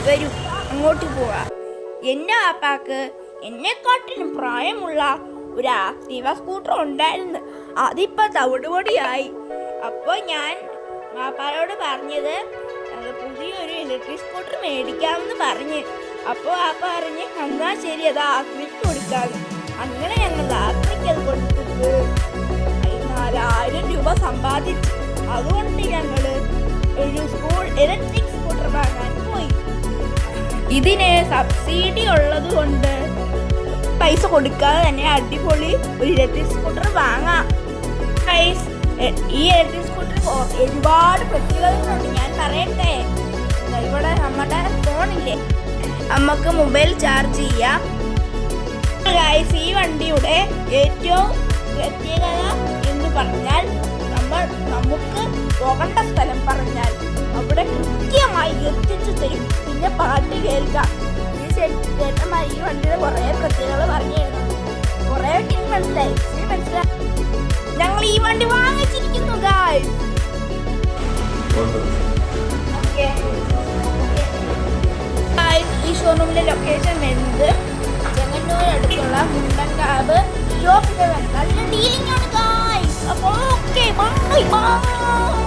വരൂ അങ്ങോട്ട് പോവാം. എൻ്റെ വാപ്പാക്ക് എന്നെക്കാട്ടിലും പ്രായമുള്ള ഒരു ആക്റ്റീവ സ്കൂട്ടർ ഉണ്ടായിരുന്നു. അതിപ്പോൾ തവിടുപൊടിയായി. അപ്പോൾ ഞാൻ വാപ്പായോട് പറഞ്ഞത് പുതിയൊരു ഇലക്ട്രിക് സ്കൂട്ടർ മേടിക്കാമെന്ന് പറഞ്ഞ്. അപ്പോൾ വാപ്പ പറഞ്ഞ് എന്നാൽ ശരി അത് ആക്രിക്ക് കൊടുക്കാമെന്ന്. അങ്ങനെ ഞങ്ങൾ ആക്രിക്ക് അത് കൊടുത്തിട്ട് 4000 രൂപ സമ്പാദിച്ചു. അതുകൊണ്ട് ഞങ്ങൾ ഒരു ഇലക്ട്രിക് സ്കൂട്ടർ വാങ്ങാൻ പോയി. ഇതിന് സബ്സിഡി ഉള്ളത് കൊണ്ട് പൈസ കൊടുക്കാതെ തന്നെ അടിപൊളി ഒരു ഇലക്ട്രിക് സ്കൂട്ടർ വാങ്ങാം. ഈ ഇലക്ട്രിക് സ്കൂട്ടർ ഒരുപാട് പ്രത്യേകതകളുണ്ട്, ഞാൻ പറയട്ടെ. ഇവിടെ നമ്മുടെ ഫോണില്ലേ, നമുക്ക് മൊബൈൽ ചാർജ് ചെയ്യാം. ഈ വണ്ടിയുടെ ഏറ്റവും പ്രത്യേകത എന്ന് പറഞ്ഞാൽ നമുക്ക് പോകേണ്ട സ്ഥലം പറഞ്ഞാൽ അവിടെ കൃത്യമായി എത്തിച്ചു തരും. പിന്നെ പാട്ട് കേൾക്കാം. ചേട്ടന്മാർ ഈ വണ്ടിയുടെ കുറേ പ്രത്യേകത പറഞ്ഞിരുന്നു. കുറേ മനസ്സിലായി. ഞങ്ങൾ ഈ വണ്ടി വാങ്ങിച്ചിരിക്കുന്നു ഗായ്സ്. ഈ ഷോറൂമിന്റെ ലൊക്കേഷൻ വരുന്നത് ചെങ്ങന്നൂർ അടുത്തുള്ള മുണ്ടൻകാവ് ഷോപ്പിന്റെ നല്ല ഡീലിംഗ് ആണ് ഗായ്സ്. അപ്പോൾ ഓക്കെ ബൈ ബൈ.